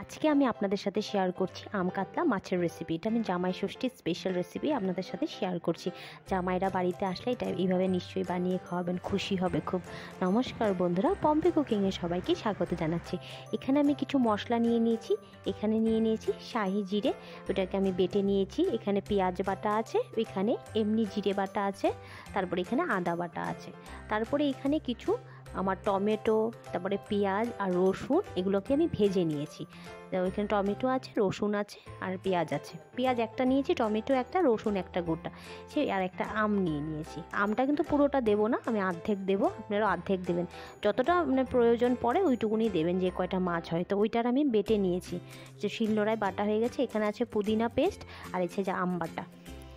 আজকে আমি আপনাদের সাথে শেয়ার করছি আম কাতলা মাছের রেসিপি। এটা আমি জামাই ষষ্ঠীর স্পেশাল রেসিপি আপনাদের সাথে শেয়ার করছি। জামাইরা বাড়িতে আসলে এটা এইভাবে নিশ্চয়ই বানিয়ে খাওয়াবেন, খুশি হবে খুব। নমস্কার বন্ধুরা, পম্পি কুকিংয়ে সবাইকে স্বাগত জানাচ্ছি। এখানে আমি কিছু মশলা নিয়ে নিয়েছি। এখানে নিয়ে নিয়েছি শাহি জিরে, ওটাকে আমি বেটে নিয়েছি। এখানে পেঁয়াজ বাটা আছে, ওইখানে এমনি জিরে বাটা আছে, তারপরে এখানে আদা বাটা আছে। তারপরে এখানে কিছু আমার টমেটো, তারপরে পেঁয়াজ আর রসুন, এগুলোকে আমি ভেজে নিয়েছি। ওইখানে টমেটো আছে, রসুন আছে আর পেঁয়াজ আছে। পেঁয়াজ একটা নিয়েছি, টমেটো একটা, রসুন একটা গোটা, সে আর একটা আম নিয়ে নিয়েছি। আমটা কিন্তু পুরোটা দেবো না, আমি অর্ধেক দেবো, আপনারা অর্ধেক দেবেন। যতটা মানে প্রয়োজন পড়ে ওইটুকুনি দেবেন, যে কয়টা মাছ হয়। তো ওইটার আমি বেটে নিয়েছি, যে শিলনোড়ায় বাটা হয়ে গেছে। এখানে আছে পুদিনা পেস্ট আর এসে যে আম বাটা।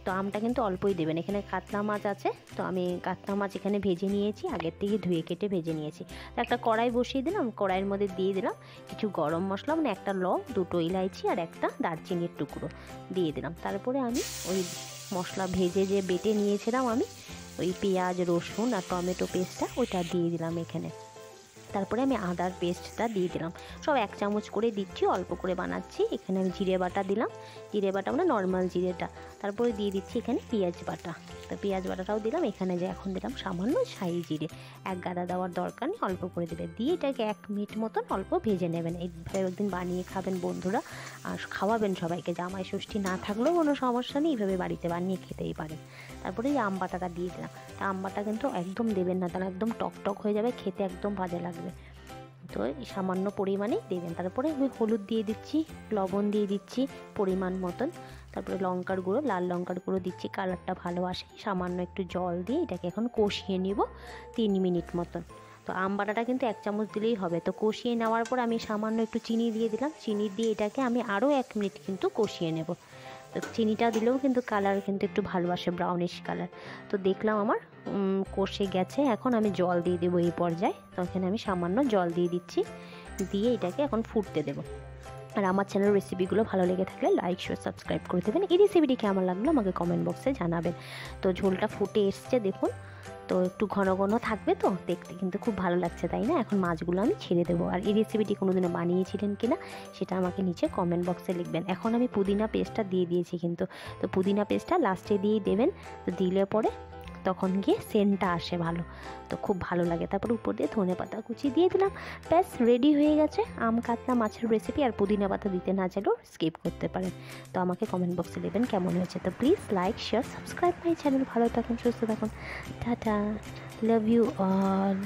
তো আমটা কিন্তু অল্পই দেবেন। এখানে কাতলা মাছ আছে, তো আমি কাতলা মাছ এখানে ভেজে নিয়েছি, আগের থেকে ধুয়ে কেটে ভেজে নিয়েছি। তো একটা কড়াই বসিয়ে দিলাম, কড়াইয়ের মধ্যে দিয়ে দিলাম কিছু গরম মশলা, মানে একটা লং, দুটো ইলাইচি আর একটা দারচিনির টুকরো দিয়ে দিলাম। তারপরে আমি ওই মশলা ভেজে যে বেটে নিয়েছিলাম আমি, ওই পেঁয়াজ রসুন আর টমেটো পেস্টটা ওইটা দিয়ে দিলাম এখানে। তারপরে আমি আদার পেস্টটা দিয়ে দিলাম, সব 1 চামচ করে দিচ্ছি, অল্প করে বানাচ্ছি। এখানে আমি জিরে বাটা দিলাম, জিরে বাটা মানে নর্মাল জিরেটা। তারপরে দিয়ে দিচ্ছি এখানে পেঁয়াজ বাটা, তো পেঁয়াজ বাটাটাও দিলাম। এখানে যে এখন দিলাম সামান্য শাহি জিরে, 1 গাদা দেওয়ার দরকার নেই, অল্প করে দেবে। দিয়ে এটাকে 1 মিনিট মতন অল্প ভেজে নেবেন। এইভাবে একদিন বানিয়ে খাবেন বন্ধুরা, আর খাওয়াবেন সবাইকে। জামাই ষষ্ঠী না থাকলেও কোনো সমস্যা নেই, এইভাবে বাড়িতে বানিয়ে খেতেই পারেন। তারপরে এই আম বাটাটা দিয়ে দিলাম। তা আম বাটা কিন্তু একদম দেবেন না, তাহলে একদম টক টক হয়ে যাবে, খেতে একদম বাজে লাগবে। তো সামান্য পরিমাণেই দেবেন। তারপরে আমি হলুদ দিয়ে দিচ্ছি, লবণ দিয়ে দিচ্ছি পরিমাণ মতন, তারপরে লঙ্কার গুঁড়ো, লাল লঙ্কার গুঁড়ো দিচ্ছি, কালারটা ভালো আসে। সামান্য একটু জল দিয়ে এটাকে এখন কষিয়ে নিব 3 মিনিট মতন। তো আম বাটাটা কিন্তু 1 চামচ দিলেই হবে। তো কষিয়ে নেওয়ার পর আমি সামান্য একটু চিনি দিয়ে দিলাম। চিনি দিয়ে এটাকে আমি আরও 1 মিনিট কিন্তু কষিয়ে নেব। তো চিনিটা দিলেও কিন্তু কালার কিন্তু একটু ভালো আসে, ব্রাউনিশ কালার। তো দেখলাম আমার কষে গেছে, এখন আমি জল দিয়ে দেবো এই পর্যায়ে। তখন আমি সামান্য জল দিয়ে দিচ্ছি, দিয়ে এটাকে এখন ফুটতে দেবো। আর আমার চ্যানেলের রেসিপিগুলো ভালো লেগে থাকলে লাইক শেয়ার সাবস্ক্রাইব করে দেবেন। এই রেসিপিটি কেমন লাগলো আমাকে কমেন্ট বক্সে জানাবেন। তো ঝোলটা ফুটে এসছে দেখুন, তো একটু ঘন ঘন থাকবে, তো দেখতে কিন্তু খুব ভালো লাগছে, তাই না? এখন মাছগুলো আমি ছেড়ে দেবো। আর এই রেসিপিটি কোনোদিনও বানিয়েছিলেন কিনা সেটা আমাকে নিচে কমেন্ট বক্সে লিখবেন। এখন আমি পুদিনা পেস্টটা দিয়ে দিয়েছি কিন্তু, তো পুদিনা পেস্টটা লাস্টে দিয়েই দেবেন। তো দিলে পরে তখন গিয়ে সেন্টটা আসে ভালো, তো খুব ভালো লাগে। তারপর উপর দিয়ে ধনেপাতা কুচি দিয়ে দিলাম। ব্যাস রেডি হয়ে গেছে আম কাতলা মাছের রেসিপি। আর পুদিনা পাতা দিতে না চাইলেও স্কিপ করতে পারেন। তো আমাকে কমেন্ট বক্সে দেবেন কেমন হয়েছে। তো please like share subscribe my channel. ভালো থাকুন, সুস্থ থাকুন, টাটা, লাভ ইউ অল।